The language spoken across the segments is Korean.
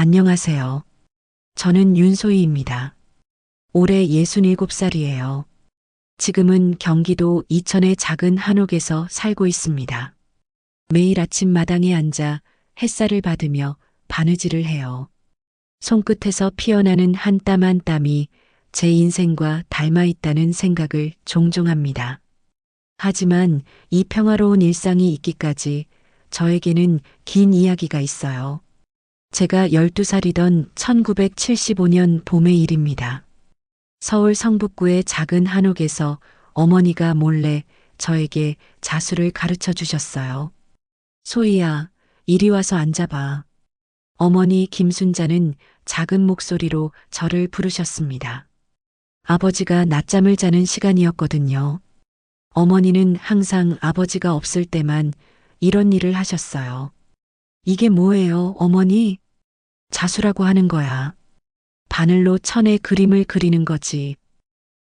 안녕하세요. 저는 윤소희입니다. 올해 67살이에요. 지금은 경기도 이천의 작은 한옥에서 살고 있습니다. 매일 아침 마당에 앉아 햇살을 받으며 바느질을 해요. 손끝에서 피어나는 한 땀 한 땀이 제 인생과 닮아 있다는 생각을 종종 합니다. 하지만 이 평화로운 일상이 있기까지 저에게는 긴 이야기가 있어요. 제가 12살이던 1975년 봄의 일입니다. 서울 성북구의 작은 한옥에서 어머니가 몰래 저에게 자수를 가르쳐 주셨어요. 소희야, 이리 와서 앉아봐. 어머니 김순자는 작은 목소리로 저를 부르셨습니다. 아버지가 낮잠을 자는 시간이었거든요. 어머니는 항상 아버지가 없을 때만 이런 일을 하셨어요. 이게 뭐예요, 어머니? 자수라고 하는 거야. 바늘로 천의 그림을 그리는 거지.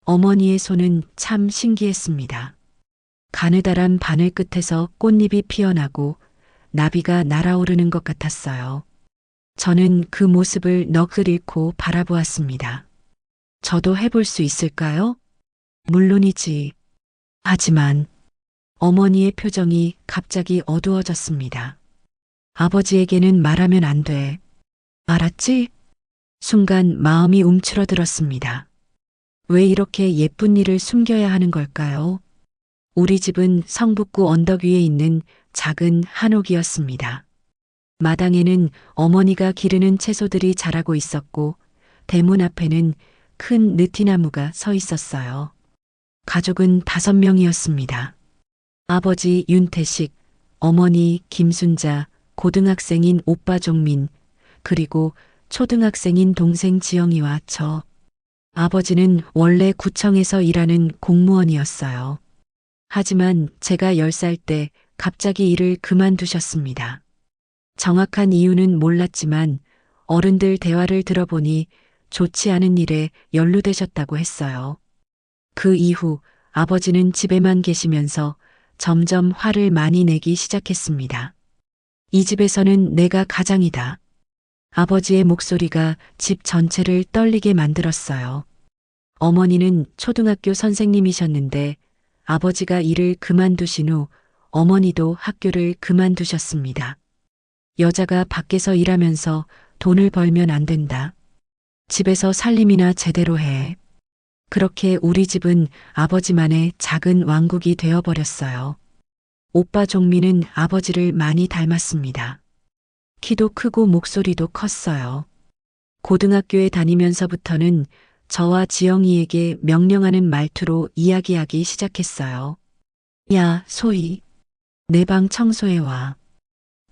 어머니의 손은 참 신기했습니다. 가느다란 바늘 끝에서 꽃잎이 피어나고 나비가 날아오르는 것 같았어요. 저는 그 모습을 넋을 잃고 바라보았습니다. 저도 해볼 수 있을까요? 물론이지. 하지만 어머니의 표정이 갑자기 어두워졌습니다. 아버지에게는 말하면 안 돼. 알았지? 순간 마음이 움츠러들었습니다. 왜 이렇게 예쁜 일을 숨겨야 하는 걸까요? 우리 집은 성북구 언덕 위에 있는 작은 한옥이었습니다. 마당에는 어머니가 기르는 채소들이 자라고 있었고 대문 앞에는 큰 느티나무가 서 있었어요. 가족은 5명이었습니다. 아버지 윤태식, 어머니 김순자, 고등학생인 오빠 종민, 그리고 초등학생인 동생 지영이와 저. 아버지는 원래 구청에서 일하는 공무원이었어요. 하지만 제가 10살 때 갑자기 일을 그만두셨습니다. 정확한 이유는 몰랐지만 어른들 대화를 들어보니 좋지 않은 일에 연루되셨다고 했어요. 그 이후 아버지는 집에만 계시면서 점점 화를 많이 내기 시작했습니다. 이 집에서는 내가 가장이다. 아버지의 목소리가 집 전체를 떨리게 만들었어요. 어머니는 초등학교 선생님이셨는데 아버지가 일을 그만두신 후 어머니도 학교를 그만두셨습니다. 여자가 밖에서 일하면서 돈을 벌면 안 된다. 집에서 살림이나 제대로 해. 그렇게 우리 집은 아버지만의 작은 왕국이 되어버렸어요. 오빠 종민은 아버지를 많이 닮았습니다. 키도 크고 목소리도 컸어요. 고등학교에 다니면서부터는 저와 지영이에게 명령하는 말투로 이야기하기 시작했어요. 야, 소희. 내 방 청소해 와.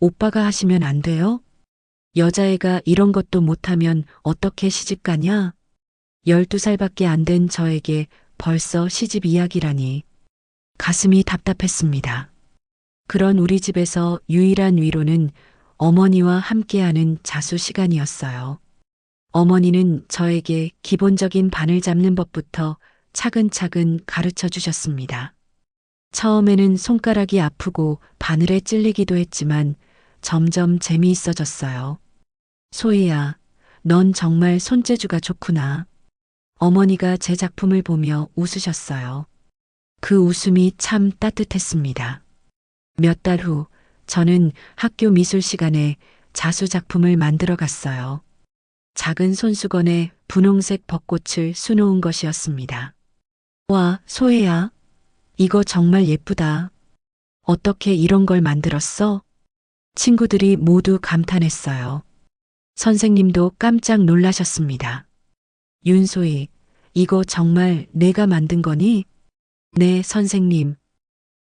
오빠가 하시면 안 돼요? 여자애가 이런 것도 못하면 어떻게 시집 가냐? 12살밖에 안 된 저에게 벌써 시집 이야기라니. 가슴이 답답했습니다. 그런 우리 집에서 유일한 위로는 어머니와 함께하는 자수 시간이었어요. 어머니는 저에게 기본적인 바늘 잡는 법부터 차근차근 가르쳐 주셨습니다. 처음에는 손가락이 아프고 바늘에 찔리기도 했지만 점점 재미있어졌어요. 소희야, 넌 정말 손재주가 좋구나. 어머니가 제 작품을 보며 웃으셨어요. 그 웃음이 참 따뜻했습니다. 몇 달 후 저는 학교 미술 시간에 자수 작품을 만들어 갔어요. 작은 손수건에 분홍색 벚꽃을 수놓은 것이었습니다. 와, 소혜야. 이거 정말 예쁘다. 어떻게 이런 걸 만들었어? 친구들이 모두 감탄했어요. 선생님도 깜짝 놀라셨습니다. 윤소희, 이거 정말 내가 만든 거니? 네, 선생님.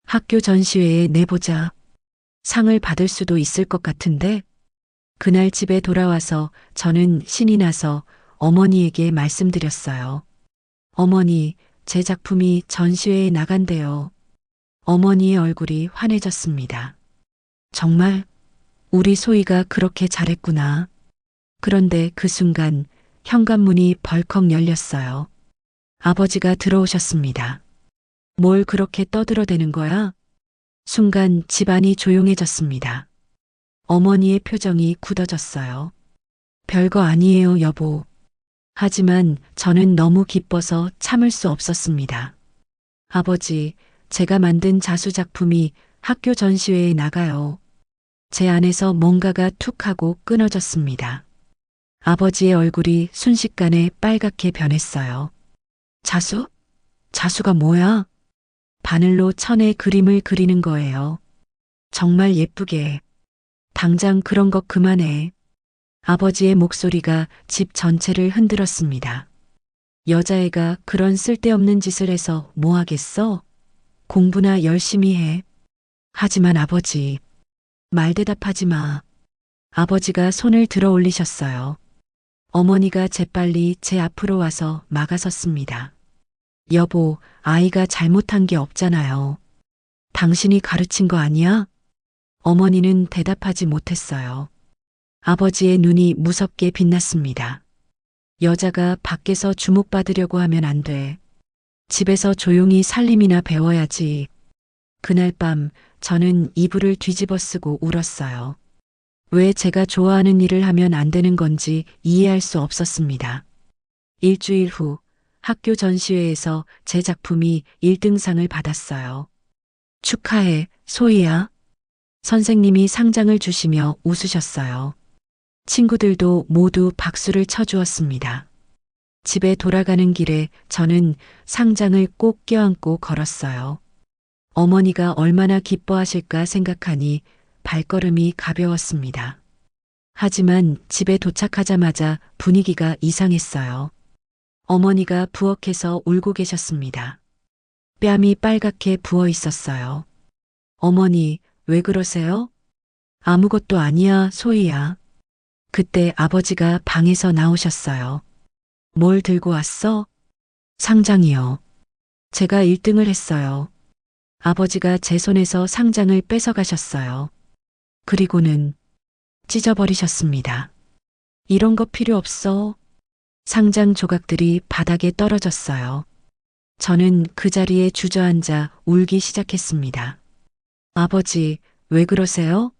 학교 전시회에 내보자. 상을 받을 수도 있을 것 같은데? 그날 집에 돌아와서 저는 신이 나서 어머니에게 말씀드렸어요. 어머니, 제 작품이 전시회에 나간대요. 어머니의 얼굴이 환해졌습니다. 정말? 우리 소희가 그렇게 잘했구나. 그런데 그 순간 현관문이 벌컥 열렸어요. 아버지가 들어오셨습니다. 뭘 그렇게 떠들어대는 거야? 순간 집안이 조용해졌습니다. 어머니의 표정이 굳어졌어요. 별거 아니에요, 여보. 하지만 저는 너무 기뻐서 참을 수 없었습니다. 아버지, 제가 만든 자수작품이 학교 전시회에 나가요. 제 안에서 뭔가가 툭 하고 끊어졌습니다. 아버지의 얼굴이 순식간에 빨갛게 변했어요. 자수? 자수가 뭐야? 바늘로 천의 그림을 그리는 거예요. 정말 예쁘게. 당장 그런 거 그만해. 아버지의 목소리가 집 전체를 흔들었습니다. 여자애가 그런 쓸데없는 짓을 해서 뭐 하겠어? 공부나 열심히 해. 하지만 아버지, 말대답하지 마. 아버지가 손을 들어 올리셨어요. 어머니가 재빨리 제 앞으로 와서 막아섰습니다. 여보, 아이가 잘못한 게 없잖아요. 당신이 가르친 거 아니야? 어머니는 대답하지 못했어요. 아버지의 눈이 무섭게 빛났습니다. 여자가 밖에서 주목받으려고 하면 안 돼. 집에서 조용히 살림이나 배워야지. 그날 밤 저는 이불을 뒤집어 쓰고 울었어요. 왜 제가 좋아하는 일을 하면 안 되는 건지 이해할 수 없었습니다. 일주일 후 학교 전시회에서 제 작품이 1등상을 받았어요. 축하해, 소희야. 선생님이 상장을 주시며 웃으셨어요. 친구들도 모두 박수를 쳐주었습니다. 집에 돌아가는 길에 저는 상장을 꼭 껴안고 걸었어요. 어머니가 얼마나 기뻐하실까 생각하니 발걸음이 가벼웠습니다. 하지만 집에 도착하자마자 분위기가 이상했어요. 어머니가 부엌에서 울고 계셨습니다. 뺨이 빨갛게 부어 있었어요. 어머니, 왜 그러세요? 아무것도 아니야, 소희야. 그때 아버지가 방에서 나오셨어요. 뭘 들고 왔어? 상장이요. 제가 1등을 했어요. 아버지가 제 손에서 상장을 뺏어가셨어요. 그리고는 찢어버리셨습니다. 이런 거 필요 없어. 상장 조각들이 바닥에 떨어졌어요. 저는 그 자리에 주저앉아 울기 시작했습니다. 아버지, 왜 그러세요?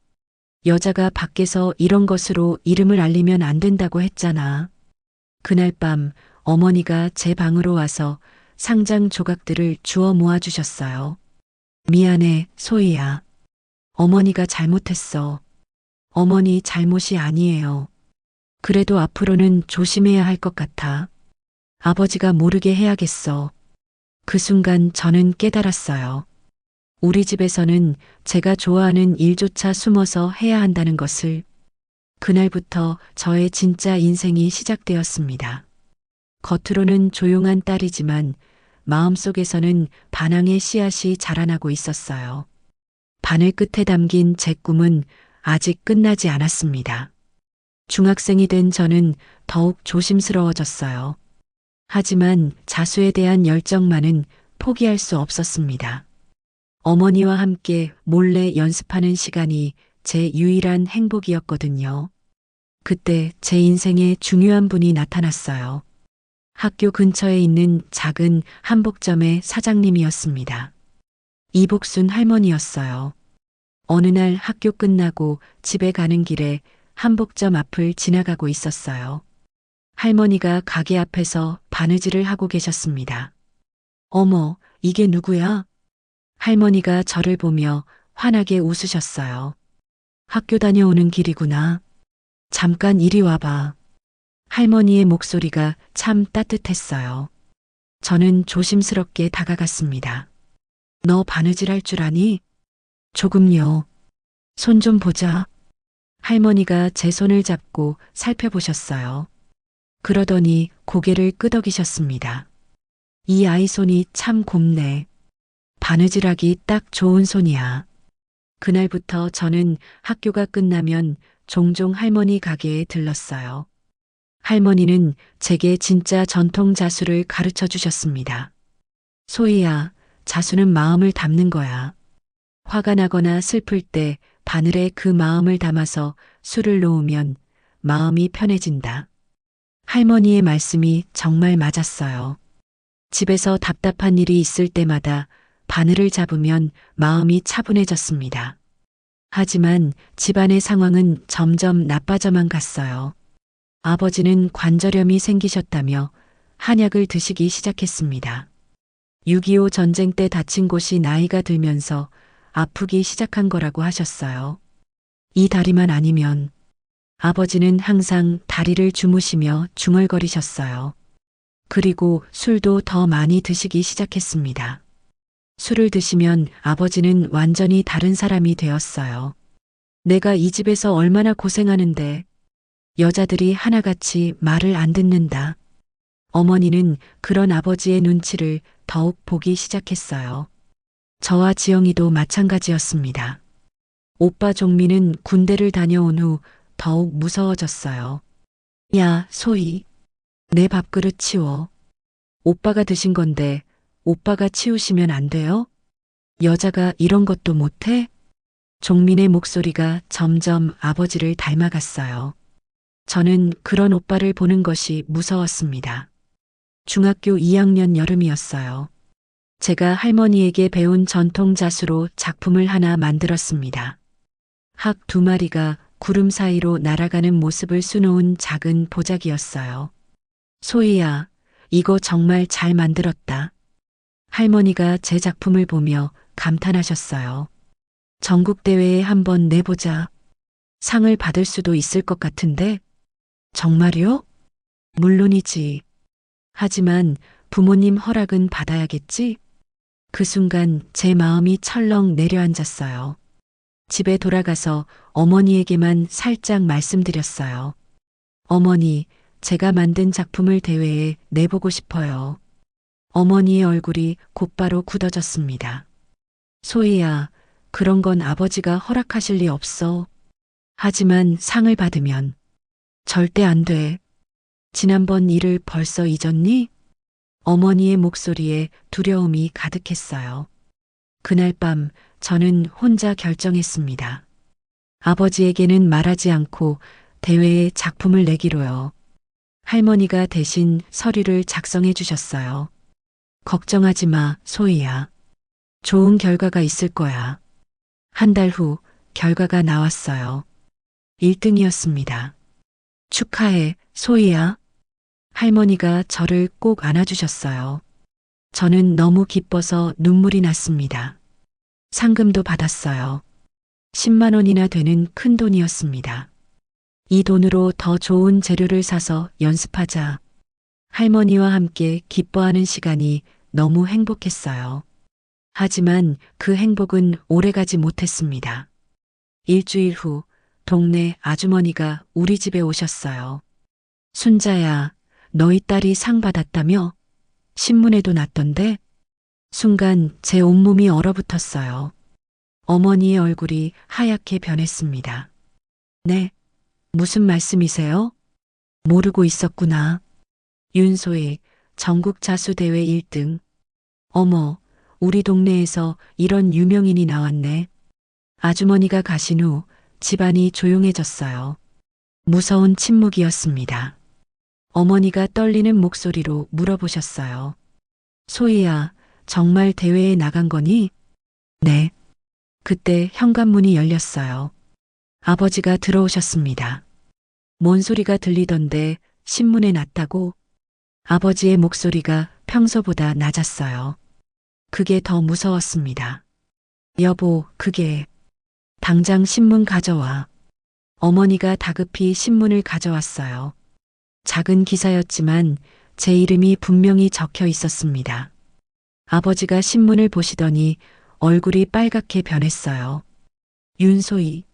여자가 밖에서 이런 것으로 이름을 알리면 안 된다고 했잖아. 그날 밤 어머니가 제 방으로 와서 상장 조각들을 주워 모아주셨어요. 미안해, 소희야. 어머니가 잘못했어. 어머니 잘못이 아니에요. 그래도 앞으로는 조심해야 할 것 같아. 아버지가 모르게 해야겠어. 그 순간 저는 깨달았어요. 우리 집에서는 제가 좋아하는 일조차 숨어서 해야 한다는 것을. 그날부터 저의 진짜 인생이 시작되었습니다. 겉으로는 조용한 딸이지만 마음속에서는 반항의 씨앗이 자라나고 있었어요. 바늘 끝에 담긴 제 꿈은 아직 끝나지 않았습니다. 중학생이 된 저는 더욱 조심스러워졌어요. 하지만 자수에 대한 열정만은 포기할 수 없었습니다. 어머니와 함께 몰래 연습하는 시간이 제 유일한 행복이었거든요. 그때 제 인생에 중요한 분이 나타났어요. 학교 근처에 있는 작은 한복점의 사장님이었습니다. 이복순 할머니였어요. 어느 날 학교 끝나고 집에 가는 길에 한복점 앞을 지나가고 있었어요. 할머니가 가게 앞에서 바느질을 하고 계셨습니다. 어머, 이게 누구야? 할머니가 저를 보며 환하게 웃으셨어요. 학교 다녀오는 길이구나. 잠깐 이리 와봐. 할머니의 목소리가 참 따뜻했어요. 저는 조심스럽게 다가갔습니다. 너 바느질 할 줄 아니? 조금요. 손 좀 보자. 할머니가 제 손을 잡고 살펴보셨어요. 그러더니 고개를 끄덕이셨습니다. 이 아이 손이 참 곱네. 바느질하기 딱 좋은 손이야. 그날부터 저는 학교가 끝나면 종종 할머니 가게에 들렀어요. 할머니는 제게 진짜 전통 자수를 가르쳐 주셨습니다. 소희야, 자수는 마음을 담는 거야. 화가 나거나 슬플 때 바늘에 그 마음을 담아서 술을 놓으면 마음이 편해진다. 할머니의 말씀이 정말 맞았어요. 집에서 답답한 일이 있을 때마다 바늘을 잡으면 마음이 차분해졌습니다. 하지만 집안의 상황은 점점 나빠져만 갔어요. 아버지는 관절염이 생기셨다며 한약을 드시기 시작했습니다. 6.25 전쟁 때 다친 곳이 나이가 들면서 아프기 시작한 거라고 하셨어요. 이 다리만 아니면 아버지는 항상 다리를 주무시며 중얼거리셨어요. 그리고 술도 더 많이 드시기 시작했습니다. 술을 드시면 아버지는 완전히 다른 사람이 되었어요. 내가 이 집에서 얼마나 고생하는데 여자들이 하나같이 말을 안 듣는다. 어머니는 그런 아버지의 눈치를 더욱 보기 시작했어요. 저와 지영이도 마찬가지였습니다. 오빠 종민은 군대를 다녀온 후 더욱 무서워졌어요. 야, 소희. 내 밥그릇 치워. 오빠가 드신 건데 오빠가 치우시면 안 돼요? 여자가 이런 것도 못해? 종민의 목소리가 점점 아버지를 닮아갔어요. 저는 그런 오빠를 보는 것이 무서웠습니다. 중학교 2학년 여름이었어요. 제가 할머니에게 배운 전통 자수로 작품을 하나 만들었습니다. 학 2마리가 구름 사이로 날아가는 모습을 수놓은 작은 보자기였어요. 소희야, 이거 정말 잘 만들었다. 할머니가 제 작품을 보며 감탄하셨어요. 전국대회에 한번 내보자. 상을 받을 수도 있을 것 같은데? 정말요? 물론이지. 하지만 부모님 허락은 받아야겠지? 그 순간 제 마음이 철렁 내려앉았어요. 집에 돌아가서 어머니에게만 살짝 말씀드렸어요. 어머니, 제가 만든 작품을 대회에 내보고 싶어요. 어머니의 얼굴이 곧바로 굳어졌습니다. 소희야, 그런 건 아버지가 허락하실 리 없어. 하지만 상을 받으면 절대 안 돼. 지난번 일을 벌써 잊었니? 어머니의 목소리에 두려움이 가득했어요. 그날 밤 저는 혼자 결정했습니다. 아버지에게는 말하지 않고 대회에 작품을 내기로요. 할머니가 대신 서류를 작성해 주셨어요. 걱정하지 마, 소희야. 좋은 결과가 있을 거야. 한 달 후 결과가 나왔어요. 1등이었습니다. 축하해, 소희야. 할머니가 저를 꼭 안아주셨어요. 저는 너무 기뻐서 눈물이 났습니다. 상금도 받았어요. 10만 원이나 되는 큰 돈이었습니다. 이 돈으로 더 좋은 재료를 사서 연습하자. 할머니와 함께 기뻐하는 시간이 너무 행복했어요. 하지만 그 행복은 오래가지 못했습니다. 일주일 후 동네 아주머니가 우리 집에 오셨어요. 순자야, 너희 딸이 상 받았다며? 신문에도 났던데? 순간 제 온몸이 얼어붙었어요. 어머니의 얼굴이 하얗게 변했습니다. 네, 무슨 말씀이세요? 모르고 있었구나. 윤소희, 전국 자수대회 1등. 어머, 우리 동네에서 이런 유명인이 나왔네. 아주머니가 가신 후 집안이 조용해졌어요. 무서운 침묵이었습니다. 어머니가 떨리는 목소리로 물어보셨어요. 소희야, 정말 대회에 나간 거니? 네. 그때 현관문이 열렸어요. 아버지가 들어오셨습니다. 뭔 소리가 들리던데 신문에 났다고? 아버지의 목소리가 평소보다 낮았어요. 그게 더 무서웠습니다. 여보, 그게 당장 신문 가져와. 어머니가 다급히 신문을 가져왔어요. 작은 기사였지만 제 이름이 분명히 적혀 있었습니다. 아버지가 신문을 보시더니 얼굴이 빨갛게 변했어요. 윤소희.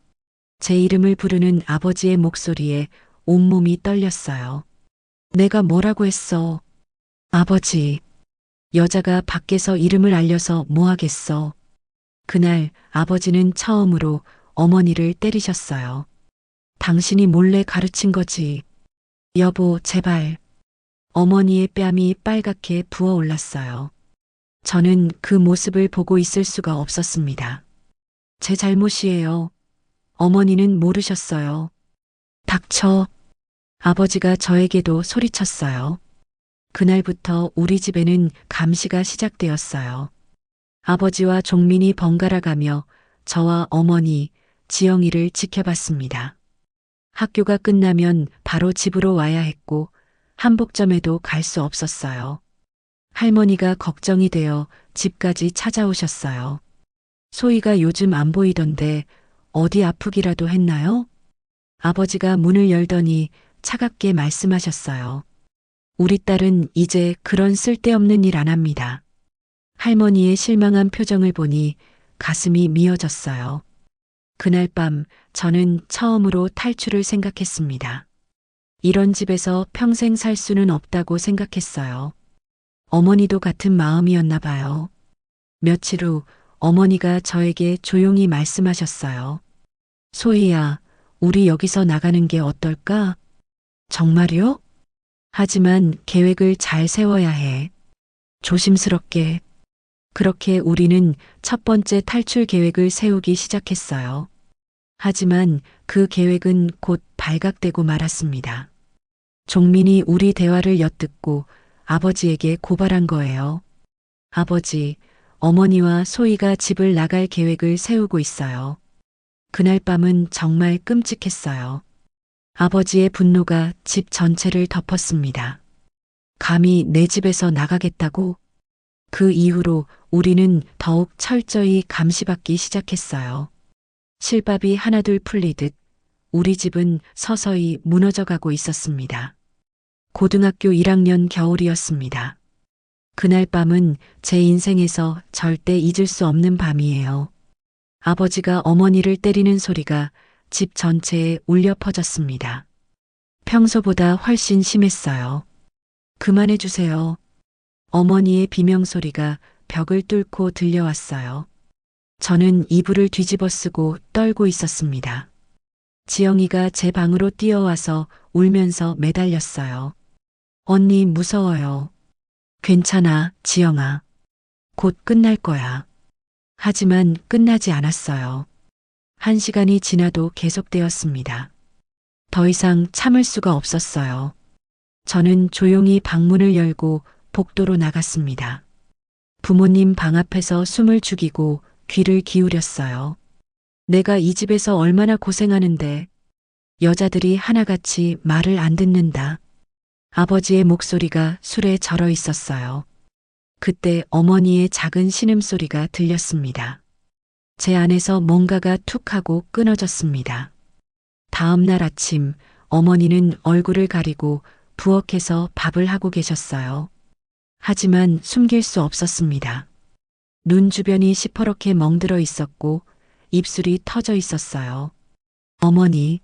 제 이름을 부르는 아버지의 목소리에 온몸이 떨렸어요. 내가 뭐라고 했어? 아버지. 여자가 밖에서 이름을 알려서 뭐 하겠어. 그날 아버지는 처음으로 어머니를 때리셨어요. 당신이 몰래 가르친 거지. 여보, 제발. 어머니의 뺨이 빨갛게 부어올랐어요. 저는 그 모습을 보고 있을 수가 없었습니다. 제 잘못이에요. 어머니는 모르셨어요. 닥쳐. 아버지가 저에게도 소리쳤어요. 그날부터 우리 집에는 감시가 시작되었어요. 아버지와 종민이 번갈아 가며 저와 어머니, 지영이를 지켜봤습니다. 학교가 끝나면 바로 집으로 와야 했고 한복점에도 갈 수 없었어요. 할머니가 걱정이 되어 집까지 찾아오셨어요. 소희가 요즘 안 보이던데 어디 아프기라도 했나요? 아버지가 문을 열더니 차갑게 말씀하셨어요. 우리 딸은 이제 그런 쓸데없는 일 안 합니다. 할머니의 실망한 표정을 보니 가슴이 미어졌어요. 그날 밤 저는 처음으로 탈출을 생각했습니다. 이런 집에서 평생 살 수는 없다고 생각했어요. 어머니도 같은 마음이었나 봐요. 며칠 후 어머니가 저에게 조용히 말씀하셨어요. 소희야, 우리 여기서 나가는 게 어떨까? 정말요? 하지만 계획을 잘 세워야 해. 조심스럽게. 그렇게 우리는 첫 번째 탈출 계획을 세우기 시작했어요. 하지만 그 계획은 곧 발각되고 말았습니다. 종민이 우리 대화를 엿듣고 아버지에게 고발한 거예요. 아버지, 어머니와 소희가 집을 나갈 계획을 세우고 있어요. 그날 밤은 정말 끔찍했어요. 아버지의 분노가 집 전체를 덮었습니다. 감히 내 집에서 나가겠다고? 그 이후로 우리는 더욱 철저히 감시받기 시작했어요. 실밥이 하나둘 풀리듯 우리 집은 서서히 무너져가고 있었습니다. 고등학교 1학년 겨울이었습니다. 그날 밤은 제 인생에서 절대 잊을 수 없는 밤이에요. 아버지가 어머니를 때리는 소리가 집 전체에 울려 퍼졌습니다. 평소보다 훨씬 심했어요. 그만해 주세요. 어머니의 비명소리가 벽을 뚫고 들려왔어요. 저는 이불을 뒤집어 쓰고 떨고 있었습니다. 지영이가 제 방으로 뛰어와서 울면서 매달렸어요. 언니 무서워요. 괜찮아, 지영아. 곧 끝날 거야. 하지만 끝나지 않았어요. 1시간이 지나도 계속되었습니다. 더 이상 참을 수가 없었어요. 저는 조용히 방문을 열고 복도로 나갔습니다. 부모님 방 앞에서 숨을 죽이고 귀를 기울였어요. 내가 이 집에서 얼마나 고생하는데 여자들이 하나같이 말을 안 듣는다. 아버지의 목소리가 술에 절어 있었어요. 그때 어머니의 작은 신음소리가 들렸습니다. 제 안에서 뭔가가 툭 하고 끊어졌습니다. 다음 날 아침 어머니는 얼굴을 가리고 부엌에서 밥을 하고 계셨어요. 하지만 숨길 수 없었습니다. 눈 주변이 시퍼렇게 멍들어 있었고 입술이 터져 있었어요. 어머니,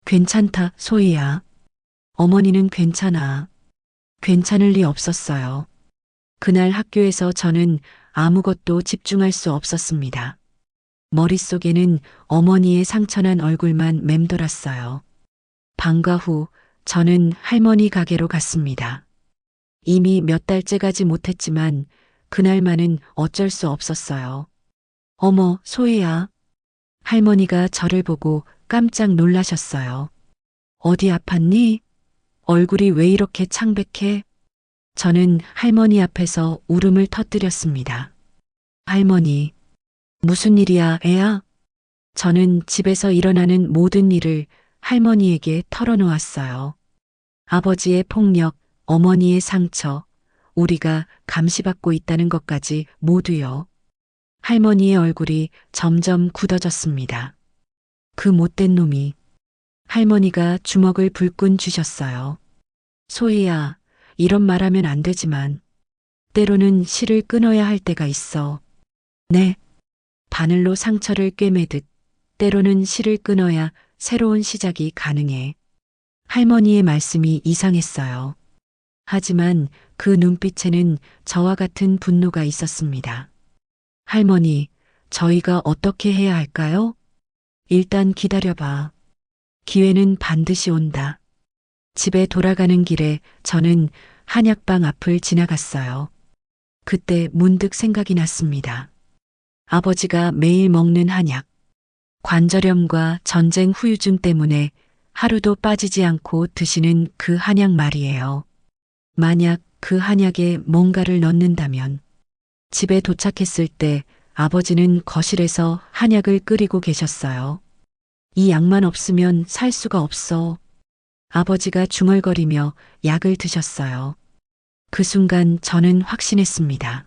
괜찮다, 소희야. 어머니는 괜찮아. 괜찮을 리 없었어요. 그날 학교에서 저는 아무것도 집중할 수 없었습니다. 머릿속에는 어머니의 상처난 얼굴만 맴돌았어요. 방과 후 저는 할머니 가게로 갔습니다. 이미 몇 달째 가지 못했지만 그날만은 어쩔 수 없었어요. 어머, 소희야. 할머니가 저를 보고 깜짝 놀라셨어요. 어디 아팠니? 얼굴이 왜 이렇게 창백해? 저는 할머니 앞에서 울음을 터뜨렸습니다. 할머니, 무슨 일이야, 애야? 저는 집에서 일어나는 모든 일을 할머니에게 털어놓았어요. 아버지의 폭력, 어머니의 상처, 우리가 감시받고 있다는 것까지 모두요. 할머니의 얼굴이 점점 굳어졌습니다. 그 못된 놈이. 할머니가 주먹을 불끈 쥐셨어요. 소희야, 이런 말하면 안 되지만 때로는 실을 끊어야 할 때가 있어. 네. 바늘로 상처를 꿰매듯 때로는 실을 끊어야 새로운 시작이 가능해. 할머니의 말씀이 이상했어요. 하지만 그 눈빛에는 저와 같은 분노가 있었습니다. 할머니, 저희가 어떻게 해야 할까요? 일단 기다려봐. 기회는 반드시 온다. 집에 돌아가는 길에 저는 한약방 앞을 지나갔어요. 그때 문득 생각이 났습니다. 아버지가 매일 먹는 한약. 관절염과 전쟁 후유증 때문에 하루도 빠지지 않고 드시는 그 한약 말이에요. 만약 그 한약에 뭔가를 넣는다면 집에 도착했을 때 아버지는 거실에서 한약을 끓이고 계셨어요. 이 약만 없으면 살 수가 없어. 아버지가 중얼거리며 약을 드셨어요. 그 순간 저는 확신했습니다.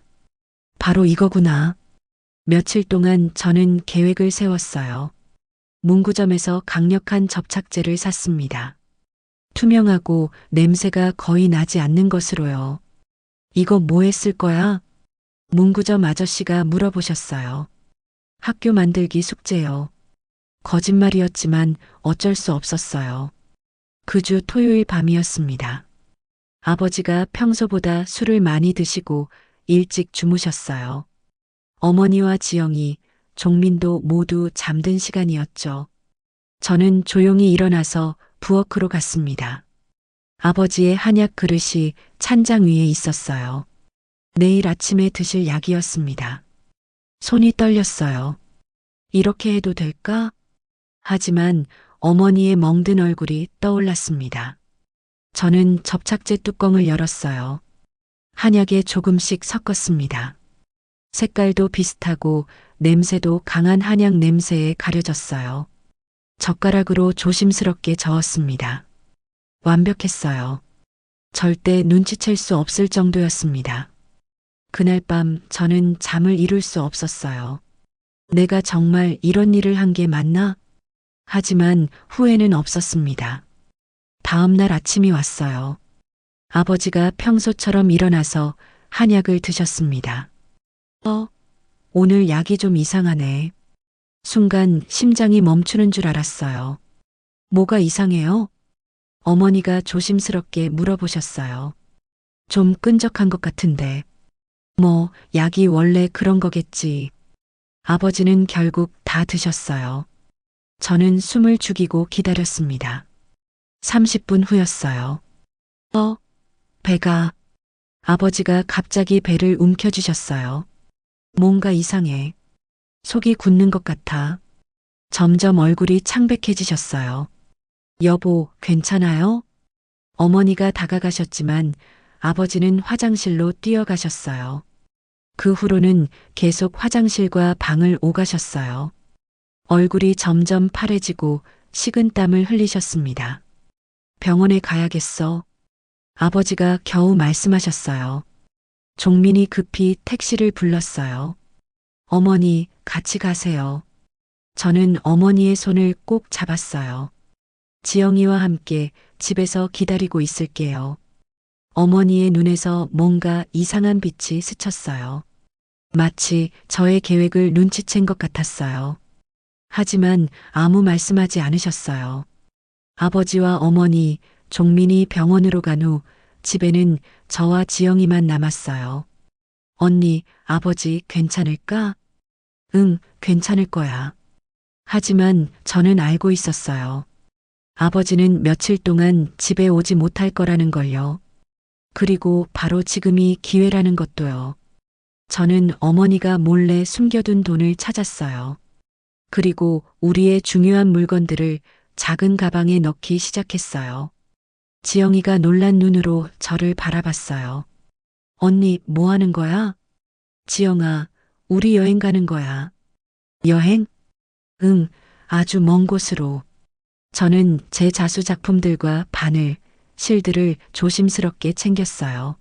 바로 이거구나. 며칠 동안 저는 계획을 세웠어요. 문구점에서 강력한 접착제를 샀습니다. 투명하고 냄새가 거의 나지 않는 것으로요. 이거 뭐 했을 거야? 문구점 아저씨가 물어보셨어요. 학교 만들기 숙제요. 거짓말이었지만 어쩔 수 없었어요. 그 주 토요일 밤이었습니다. 아버지가 평소보다 술을 많이 드시고 일찍 주무셨어요. 어머니와 지영이, 종민도 모두 잠든 시간이었죠. 저는 조용히 일어나서 부엌으로 갔습니다. 아버지의 한약 그릇이 찬장 위에 있었어요. 내일 아침에 드실 약이었습니다. 손이 떨렸어요. 이렇게 해도 될까? 하지만 어머니의 멍든 얼굴이 떠올랐습니다. 저는 접착제 뚜껑을 열었어요. 한약에 조금씩 섞었습니다. 색깔도 비슷하고 냄새도 강한 한약 냄새에 가려졌어요. 젓가락으로 조심스럽게 저었습니다. 완벽했어요. 절대 눈치챌 수 없을 정도였습니다. 그날 밤 저는 잠을 이룰 수 없었어요. 내가 정말 이런 일을 한 게 맞나? 하지만 후회는 없었습니다. 다음 날 아침이 왔어요. 아버지가 평소처럼 일어나서 한약을 드셨습니다. 오늘 약이 좀 이상하네. 순간 심장이 멈추는 줄 알았어요. 뭐가 이상해요? 어머니가 조심스럽게 물어보셨어요. 좀 끈적한 것 같은데. 뭐, 약이 원래 그런 거겠지. 아버지는 결국 다 드셨어요. 저는 숨을 죽이고 기다렸습니다. 30분 후였어요. 배가. 아버지가 갑자기 배를 움켜쥐셨어요. 뭔가 이상해. 속이 굳는 것 같아. 점점 얼굴이 창백해지셨어요. 여보, 괜찮아요? 어머니가 다가가셨지만 아버지는 화장실로 뛰어가셨어요. 그 후로는 계속 화장실과 방을 오가셨어요. 얼굴이 점점 파래지고 식은땀을 흘리셨습니다. 병원에 가야겠어. 아버지가 겨우 말씀하셨어요. 종민이 급히 택시를 불렀어요. 어머니, 같이 가세요. 저는 어머니의 손을 꼭 잡았어요. 지영이와 함께 집에서 기다리고 있을게요. 어머니의 눈에서 뭔가 이상한 빛이 스쳤어요. 마치 저의 계획을 눈치챈 것 같았어요. 하지만 아무 말씀하지 않으셨어요. 아버지와 어머니, 종민이 병원으로 간 후 집에는 저와 지영이만 남았어요. 언니, 아버지 괜찮을까? 응, 괜찮을 거야. 하지만 저는 알고 있었어요. 아버지는 며칠 동안 집에 오지 못할 거라는 걸요. 그리고 바로 지금이 기회라는 것도요. 저는 어머니가 몰래 숨겨둔 돈을 찾았어요. 그리고 우리의 중요한 물건들을 작은 가방에 넣기 시작했어요. 지영이가 놀란 눈으로 저를 바라봤어요. 언니, 뭐 하는 거야? 지영아, 우리 여행 가는 거야. 여행? 응, 아주 먼 곳으로. 저는 제 자수 작품들과 바늘, 실들을 조심스럽게 챙겼어요.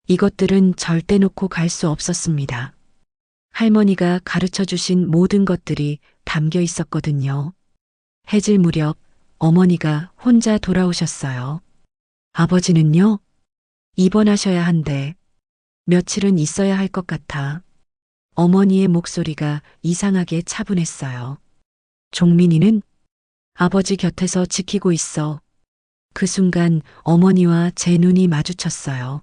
이것들은 절대 놓고 갈 수 없었습니다. 할머니가 가르쳐 주신 모든 것들이 담겨 있었거든요. 해질 무렵 어머니가 혼자 돌아오셨어요. 아버지는요? 입원하셔야 한대. 며칠은 있어야 할 것 같아. 어머니의 목소리가 이상하게 차분했어요. 종민이는? 아버지 곁에서 지키고 있어. 그 순간 어머니와 제 눈이 마주쳤어요.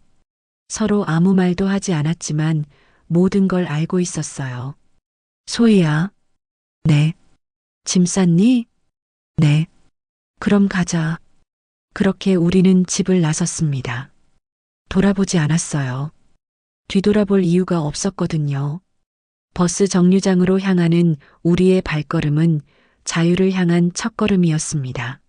서로 아무 말도 하지 않았지만 모든 걸 알고 있었어요. 소희야. 네. 짐 쌌니? 네. 그럼 가자. 그렇게 우리는 집을 나섰습니다. 돌아보지 않았어요. 뒤돌아볼 이유가 없었거든요. 버스 정류장으로 향하는 우리의 발걸음은 자유를 향한 첫걸음이었습니다.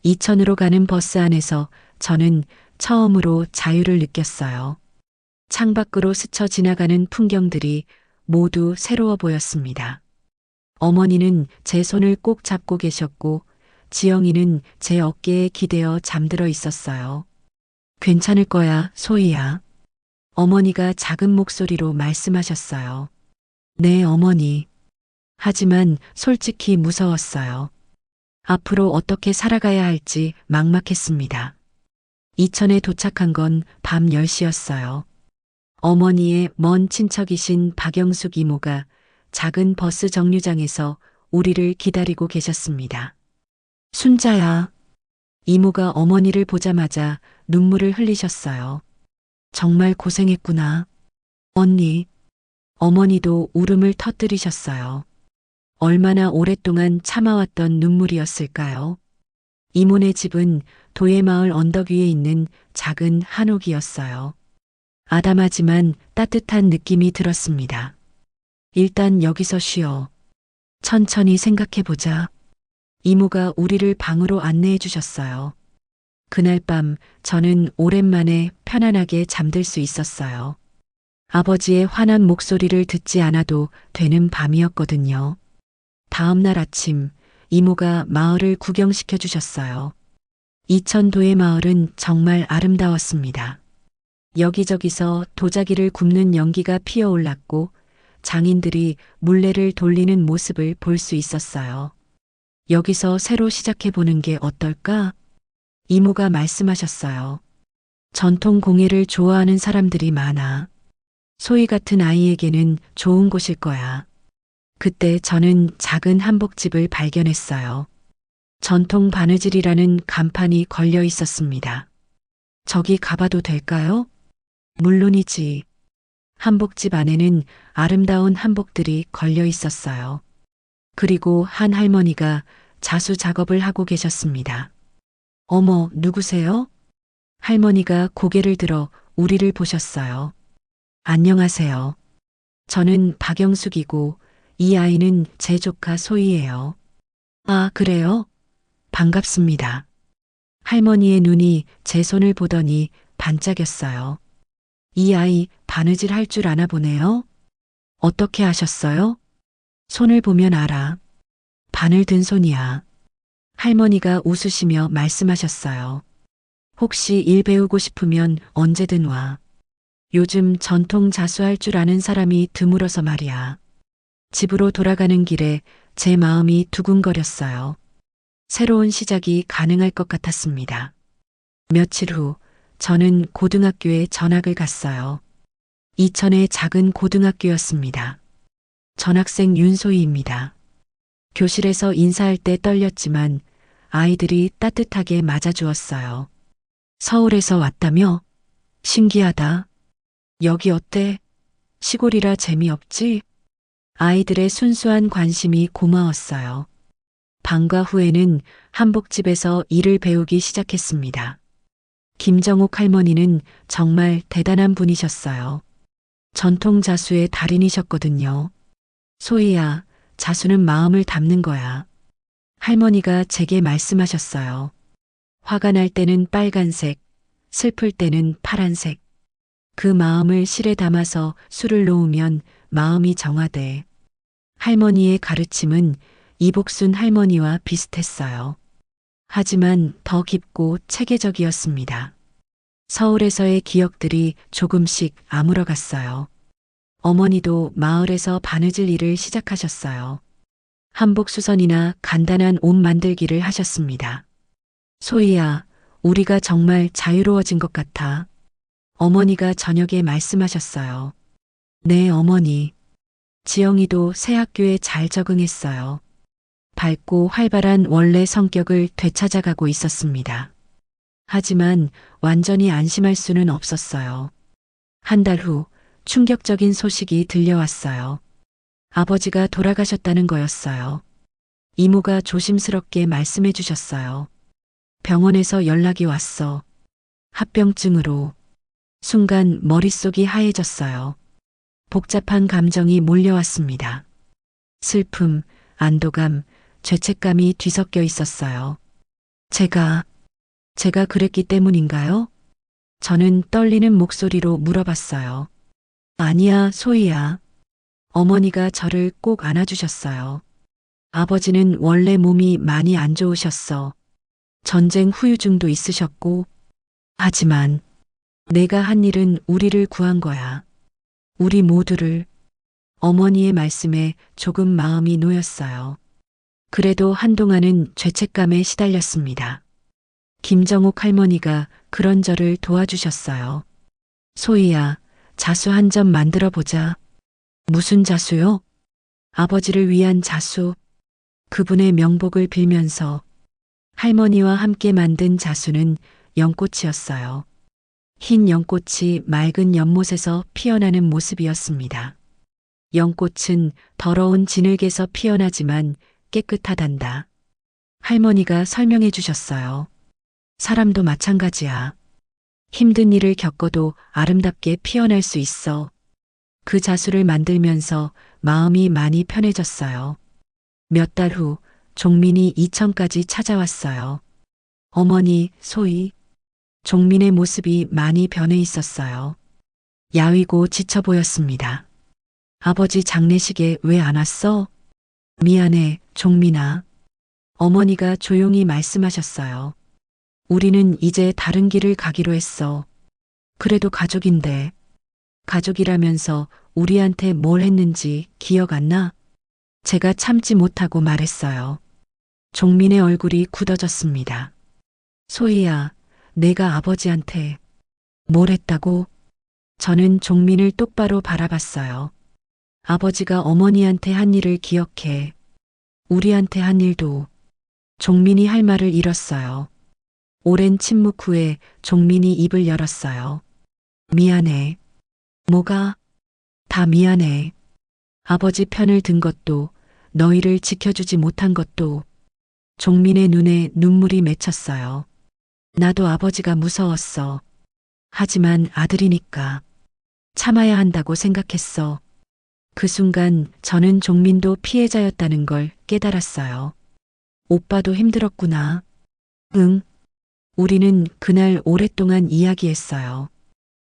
이천으로 가는 버스 안에서 저는 처음으로 자유를 느꼈어요. 창밖으로 스쳐 지나가는 풍경들이 모두 새로워 보였습니다. 어머니는 제 손을 꼭 잡고 계셨고 지영이는 제 어깨에 기대어 잠들어 있었어요. 괜찮을 거야, 소희야. 어머니가 작은 목소리로 말씀하셨어요. 네, 어머니. 하지만 솔직히 무서웠어요. 앞으로 어떻게 살아가야 할지 막막했습니다. 이천에 도착한 건 밤 10시였어요. 어머니의 먼 친척이신 박영숙 이모가 작은 버스 정류장에서 우리를 기다리고 계셨습니다. 순자야. 이모가 어머니를 보자마자 눈물을 흘리셨어요. 정말 고생했구나. 언니. 어머니도 울음을 터뜨리셨어요. 얼마나 오랫동안 참아왔던 눈물이었을까요? 이모네 집은 도예마을 언덕 위에 있는 작은 한옥이었어요. 아담하지만 따뜻한 느낌이 들었습니다. 일단 여기서 쉬어. 천천히 생각해보자. 이모가 우리를 방으로 안내해 주셨어요. 그날 밤 저는 오랜만에 편안하게 잠들 수 있었어요. 아버지의 환한 목소리를 듣지 않아도 되는 밤이었거든요. 다음 날 아침 이모가 마을을 구경시켜 주셨어요. 이천도의 마을은 정말 아름다웠습니다. 여기저기서 도자기를 굽는 연기가 피어올랐고 장인들이 물레를 돌리는 모습을 볼 수 있었어요. 여기서 새로 시작해보는 게 어떨까? 이모가 말씀하셨어요. 전통 공예를 좋아하는 사람들이 많아. 소희 같은 아이에게는 좋은 곳일 거야. 그때 저는 작은 한복집을 발견했어요. 전통 바느질이라는 간판이 걸려 있었습니다. 저기 가봐도 될까요? 물론이지. 한복집 안에는 아름다운 한복들이 걸려 있었어요. 그리고 한 할머니가 자수 작업을 하고 계셨습니다. 어머, 누구세요? 할머니가 고개를 들어 우리를 보셨어요. 안녕하세요. 저는 박영숙이고 이 아이는 제 조카 소희예요. 아, 그래요? 반갑습니다. 할머니의 눈이 제 손을 보더니 반짝였어요. 이 아이 바느질 할 줄 아나 보네요. 어떻게 아셨어요? 손을 보면 알아. 바늘 든 손이야. 할머니가 웃으시며 말씀하셨어요. 혹시 일 배우고 싶으면 언제든 와. 요즘 전통 자수할 줄 아는 사람이 드물어서 말이야. 집으로 돌아가는 길에 제 마음이 두근거렸어요. 새로운 시작이 가능할 것 같았습니다. 며칠 후 저는 고등학교에 전학을 갔어요. 이천의 작은 고등학교였습니다. 전학생 윤소희입니다. 교실에서 인사할 때 떨렸지만 아이들이 따뜻하게 맞아주었어요. 서울에서 왔다며? 신기하다. 여기 어때? 시골이라 재미없지? 아이들의 순수한 관심이 고마웠어요. 방과 후에는 한복집에서 일을 배우기 시작했습니다. 김정옥 할머니는 정말 대단한 분이셨어요. 전통 자수의 달인이셨거든요. 소희야, 자수는 마음을 담는 거야. 할머니가 제게 말씀하셨어요. 화가 날 때는 빨간색, 슬플 때는 파란색. 그 마음을 실에 담아서 술을 놓으면 마음이 정화돼. 할머니의 가르침은 이복순 할머니와 비슷했어요. 하지만 더 깊고 체계적이었습니다. 서울에서의 기억들이 조금씩 아물어갔어요. 어머니도 마을에서 바느질 일을 시작하셨어요. 한복 수선이나 간단한 옷 만들기를 하셨습니다. 소희야, 우리가 정말 자유로워진 것 같아. 어머니가 저녁에 말씀하셨어요. 네, 어머니. 지영이도 새 학교에 잘 적응했어요. 밝고 활발한 원래 성격을 되찾아가고 있었습니다. 하지만 완전히 안심할 수는 없었어요. 한 달 후 충격적인 소식이 들려왔어요. 아버지가 돌아가셨다는 거였어요. 이모가 조심스럽게 말씀해 주셨어요. 병원에서 연락이 왔어. 합병증으로. 순간 머릿속이 하얘졌어요. 복잡한 감정이 몰려왔습니다. 슬픔, 안도감, 죄책감이 뒤섞여 있었어요. 제가 그랬기 때문인가요? 저는 떨리는 목소리로 물어봤어요. 아니야, 소희야. 어머니가 저를 꼭 안아주셨어요. 아버지는 원래 몸이 많이 안 좋으셨어. 전쟁 후유증도 있으셨고, 하지만 내가 한 일은 우리를 구한 거야. 우리 모두를. 어머니의 말씀에 조금 마음이 놓였어요. 그래도 한동안은 죄책감에 시달렸습니다. 김정옥 할머니가 그런 저를 도와주셨어요. 소희야, 자수 한 점 만들어 보자. 무슨 자수요? 아버지를 위한 자수. 그분의 명복을 빌면서 할머니와 함께 만든 자수는 연꽃이었어요. 흰 연꽃이 맑은 연못에서 피어나는 모습이었습니다. 연꽃은 더러운 진흙에서 피어나지만 깨끗하단다. 할머니가 설명해 주셨어요. 사람도 마찬가지야. 힘든 일을 겪어도 아름답게 피어날 수 있어. 그 자수를 만들면서 마음이 많이 편해졌어요. 몇 달 후 종민이 이천까지 찾아왔어요. 어머니, 소희. 종민의 모습이 많이 변해 있었어요. 야위고 지쳐 보였습니다. 아버지 장례식에 왜 안 왔어? 미안해, 종민아. 어머니가 조용히 말씀하셨어요. 우리는 이제 다른 길을 가기로 했어. 그래도 가족인데. 가족이라면서 우리한테 뭘 했는지 기억 안 나? 제가 참지 못하고 말했어요. 종민의 얼굴이 굳어졌습니다. 소희야, 내가 아버지한테 뭘 했다고? 저는 종민을 똑바로 바라봤어요. 아버지가 어머니한테 한 일을 기억해. 우리한테 한 일도. 종민이 할 말을 잃었어요. 오랜 침묵 후에 종민이 입을 열었어요. 미안해. 뭐가? 다 미안해. 아버지 편을 든 것도, 너희를 지켜주지 못한 것도. 종민의 눈에 눈물이 맺혔어요. 나도 아버지가 무서웠어. 하지만 아들이니까 참아야 한다고 생각했어. 그 순간 저는 종민도 피해자였다는 걸 깨달았어요. 오빠도 힘들었구나. 응. 우리는 그날 오랫동안 이야기했어요.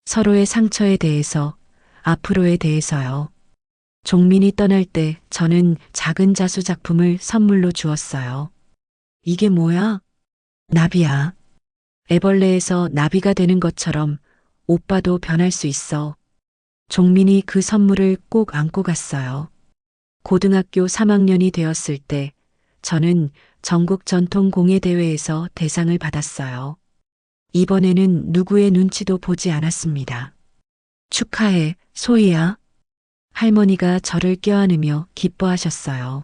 서로의 상처에 대해서, 앞으로에 대해서요. 종민이 떠날 때 저는 작은 자수 작품을 선물로 주었어요. 이게 뭐야? 나비야. 애벌레에서 나비가 되는 것처럼 오빠도 변할 수 있어. 종민이 그 선물을 꼭 안고 갔어요. 고등학교 3학년이 되었을 때 저는 전국 전통 공예 대회에서 대상을 받았어요. 이번에는 누구의 눈치도 보지 않았습니다. 축하해, 소희야. 할머니가 저를 껴안으며 기뻐하셨어요.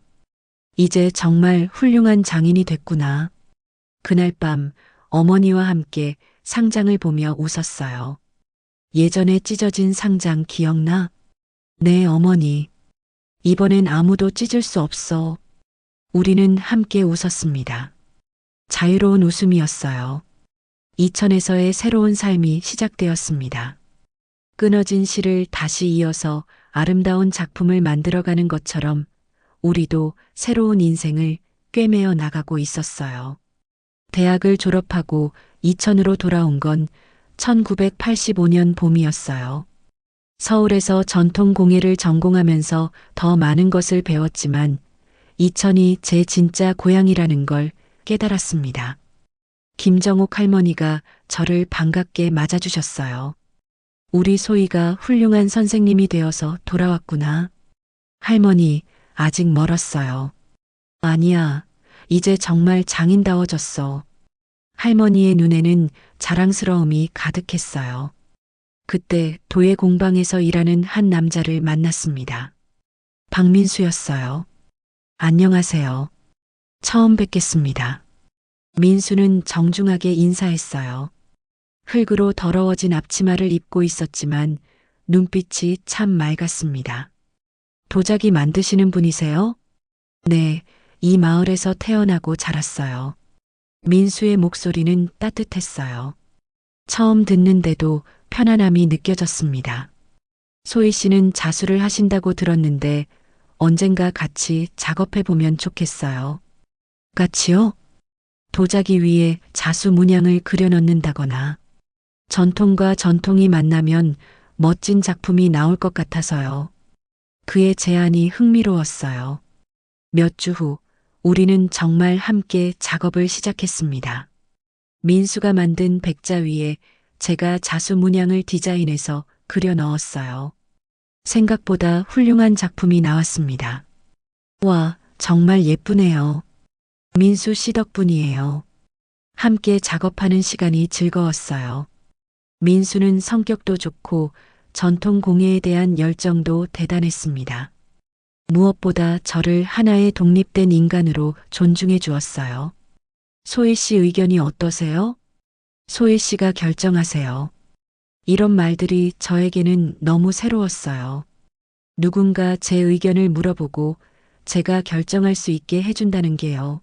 이제 정말 훌륭한 장인이 됐구나. 그날 밤 어머니와 함께 상장을 보며 웃었어요. 예전에 찢어진 상장 기억나? 네, 어머니. 이번엔 아무도 찢을 수 없어. 우리는 함께 웃었습니다. 자유로운 웃음이었어요. 이천에서의 새로운 삶이 시작되었습니다. 끊어진 실을 다시 이어서 아름다운 작품을 만들어가는 것처럼 우리도 새로운 인생을 꿰매어 나가고 있었어요. 대학을 졸업하고 이천으로 돌아온 건 1985년 봄이었어요. 서울에서 전통 공예를 전공하면서 더 많은 것을 배웠지만 이천이 제 진짜 고향이라는 걸 깨달았습니다. 김정옥 할머니가 저를 반갑게 맞아주셨어요. 우리 소희가 훌륭한 선생님이 되어서 돌아왔구나. 할머니, 아직 멀었어요. 아니야, 이제 정말 장인다워졌어. 할머니의 눈에는 자랑스러움이 가득했어요. 그때 도예 공방에서 일하는 한 남자를 만났습니다. 박민수였어요. 안녕하세요. 처음 뵙겠습니다. 민수는 정중하게 인사했어요. 흙으로 더러워진 앞치마를 입고 있었지만 눈빛이 참 맑았습니다. 도자기 만드시는 분이세요? 네, 이 마을에서 태어나고 자랐어요. 민수의 목소리는 따뜻했어요. 처음 듣는데도 편안함이 느껴졌습니다. 소희 씨는 자수를 하신다고 들었는데 언젠가 같이 작업해보면 좋겠어요. 같이요? 도자기 위에 자수 문양을 그려넣는다거나 전통과 전통이 만나면 멋진 작품이 나올 것 같아서요. 그의 제안이 흥미로웠어요. 몇 주 후 우리는 정말 함께 작업을 시작했습니다. 민수가 만든 백자 위에 제가 자수 문양을 디자인해서 그려 넣었어요. 생각보다 훌륭한 작품이 나왔습니다. 와, 정말 예쁘네요. 민수 씨 덕분이에요. 함께 작업하는 시간이 즐거웠어요. 민수는 성격도 좋고 전통 공예에 대한 열정도 대단했습니다. 무엇보다 저를 하나의 독립된 인간으로 존중해 주었어요. 소희 씨 의견이 어떠세요? 소희 씨가 결정하세요. 이런 말들이 저에게는 너무 새로웠어요. 누군가 제 의견을 물어보고 제가 결정할 수 있게 해준다는 게요.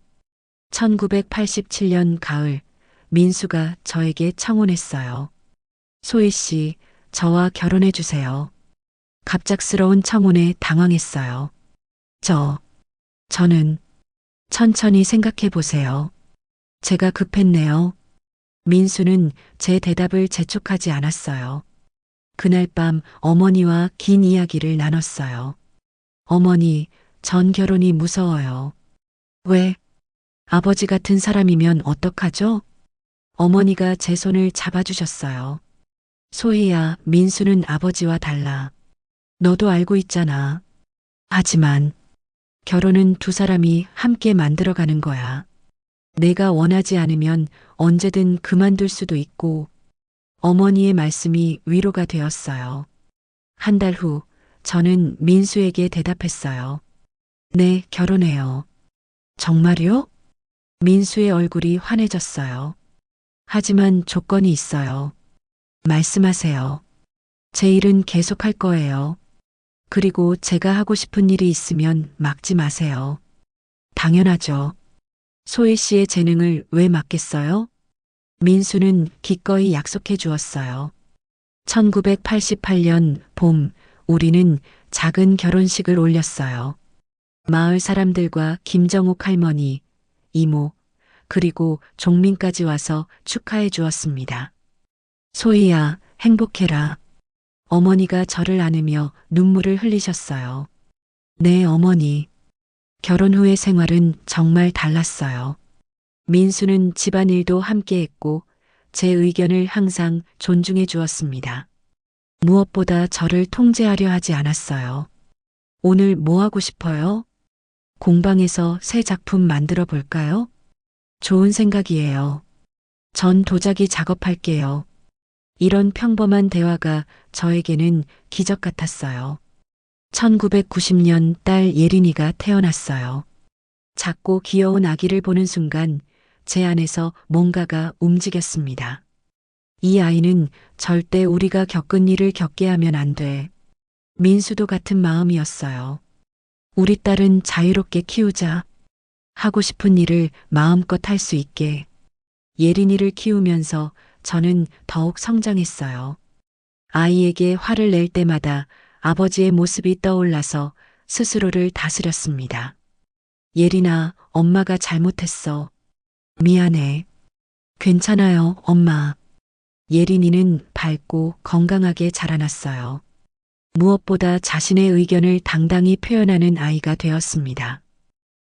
1987년 가을, 민수가 저에게 청혼했어요. 소희 씨, 저와 결혼해 주세요. 갑작스러운 청혼에 당황했어요. 저는 천천히 생각해 보세요. 제가 급했네요. 민수는 제 대답을 재촉하지 않았어요. 그날 밤 어머니와 긴 이야기를 나눴어요. 어머니, 전 결혼이 무서워요. 왜? 아버지 같은 사람이면 어떡하죠? 어머니가 제 손을 잡아주셨어요. 소희야, 민수는 아버지와 달라. 너도 알고 있잖아. 하지만 결혼은 두 사람이 함께 만들어가는 거야. 내가 원하지 않으면 언제든 그만둘 수도 있고. 어머니의 말씀이 위로가 되었어요. 한 달 후 저는 민수에게 대답했어요. 네, 결혼해요. 정말요? 민수의 얼굴이 환해졌어요. 하지만 조건이 있어요. 말씀하세요. 제 일은 계속할 거예요. 그리고 제가 하고 싶은 일이 있으면 막지 마세요. 당연하죠. 소희 씨의 재능을 왜 막겠어요? 민수는 기꺼이 약속해 주었어요. 1988년 봄, 우리는 작은 결혼식을 올렸어요. 마을 사람들과 김정옥 할머니, 이모, 그리고 종민까지 와서 축하해 주었습니다. 소희야, 행복해라. 어머니가 저를 안으며 눈물을 흘리셨어요. 네, 어머니. 결혼 후의 생활은 정말 달랐어요. 민수는 집안일도 함께 했고 제 의견을 항상 존중해 주었습니다. 무엇보다 저를 통제하려 하지 않았어요. 오늘 뭐 하고 싶어요? 공방에서 새 작품 만들어 볼까요? 좋은 생각이에요. 전 도자기 작업할게요. 이런 평범한 대화가 저에게는 기적 같았어요. 1990년 딸 예린이가 태어났어요. 작고 귀여운 아기를 보는 순간 제 안에서 뭔가가 움직였습니다. 이 아이는 절대 우리가 겪은 일을 겪게 하면 안 돼. 민수도 같은 마음이었어요. 우리 딸은 자유롭게 키우자. 하고 싶은 일을 마음껏 할 수 있게. 예린이를 키우면서 저는 더욱 성장했어요. 아이에게 화를 낼 때마다 아버지의 모습이 떠올라서 스스로를 다스렸습니다. 예린아, 엄마가 잘못했어. 미안해. 괜찮아요, 엄마. 예린이는 밝고 건강하게 자라났어요. 무엇보다 자신의 의견을 당당히 표현하는 아이가 되었습니다.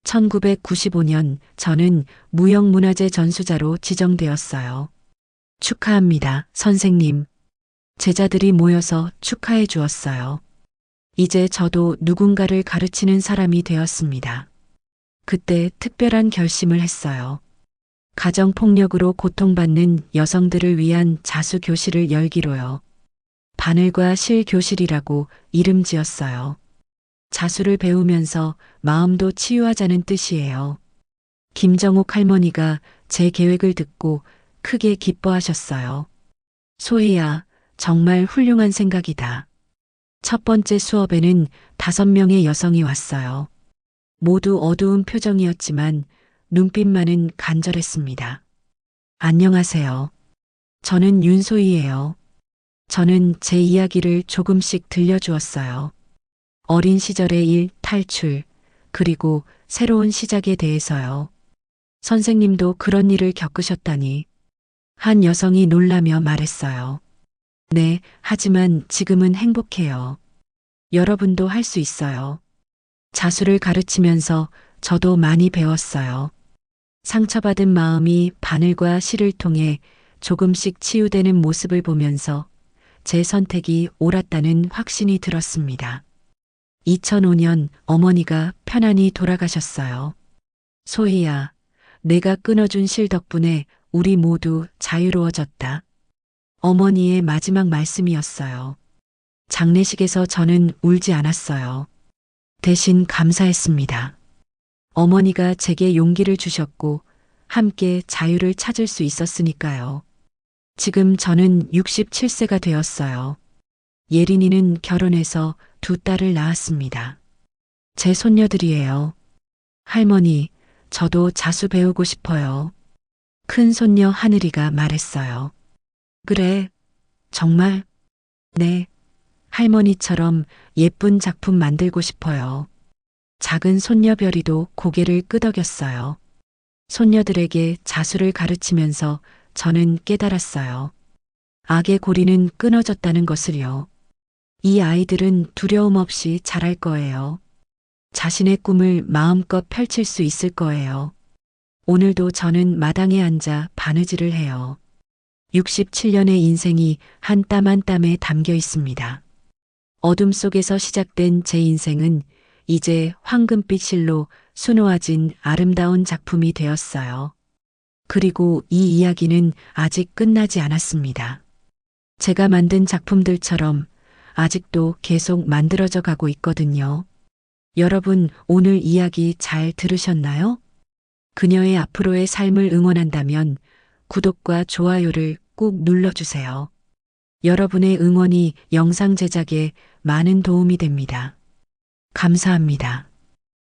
1995년 저는 무형문화재 전수자로 지정되었어요. 축하합니다, 선생님. 제자들이 모여서 축하해 주었어요. 이제 저도 누군가를 가르치는 사람이 되었습니다. 그때 특별한 결심을 했어요. 가정폭력으로 고통받는 여성들을 위한 자수교실을 열기로요. 바늘과 실 교실이라고 이름 지었어요. 자수를 배우면서 마음도 치유하자는 뜻이에요. 김정옥 할머니가 제 계획을 듣고 크게 기뻐하셨어요. 소희야, 정말 훌륭한 생각이다. 첫 번째 수업에는 5명의 여성이 왔어요. 모두 어두운 표정이었지만 눈빛만은 간절했습니다. 안녕하세요. 저는 윤소희예요. 저는 제 이야기를 조금씩 들려주었어요. 어린 시절의 일, 탈출, 그리고 새로운 시작에 대해서요. 선생님도 그런 일을 겪으셨다니. 한 여성이 놀라며 말했어요. 네, 하지만 지금은 행복해요. 여러분도 할 수 있어요. 자수를 가르치면서 저도 많이 배웠어요. 상처받은 마음이 바늘과 실을 통해 조금씩 치유되는 모습을 보면서 제 선택이 옳았다는 확신이 들었습니다. 2005년 어머니가 편안히 돌아가셨어요. 소희야, 내가 끊어준 실 덕분에 우리 모두 자유로워졌다. 어머니의 마지막 말씀이었어요. 장례식에서 저는 울지 않았어요. 대신 감사했습니다. 어머니가 제게 용기를 주셨고 함께 자유를 찾을 수 있었으니까요. 지금 저는 67세가 되었어요. 예린이는 결혼해서 두 딸을 낳았습니다. 제 손녀들이에요. 할머니, 저도 자수 배우고 싶어요. 큰 손녀 하늘이가 말했어요. 그래, 정말? 네, 할머니처럼 예쁜 작품 만들고 싶어요. 작은 손녀 별이도 고개를 끄덕였어요. 손녀들에게 자수를 가르치면서 저는 깨달았어요. 악의 고리는 끊어졌다는 것을요. 이 아이들은 두려움 없이 자랄 거예요. 자신의 꿈을 마음껏 펼칠 수 있을 거예요. 오늘도 저는 마당에 앉아 바느질을 해요. 67년의 인생이 한 땀 한 땀에 담겨 있습니다. 어둠 속에서 시작된 제 인생은 이제 황금빛 실로 수놓아진 아름다운 작품이 되었어요. 그리고 이 이야기는 아직 끝나지 않았습니다. 제가 만든 작품들처럼 아직도 계속 만들어져 가고 있거든요. 여러분, 오늘 이야기 잘 들으셨나요? 그녀의 앞으로의 삶을 응원한다면 구독과 좋아요를 꼭 눌러주세요. 여러분의 응원이 영상 제작에 많은 도움이 됩니다. 감사합니다.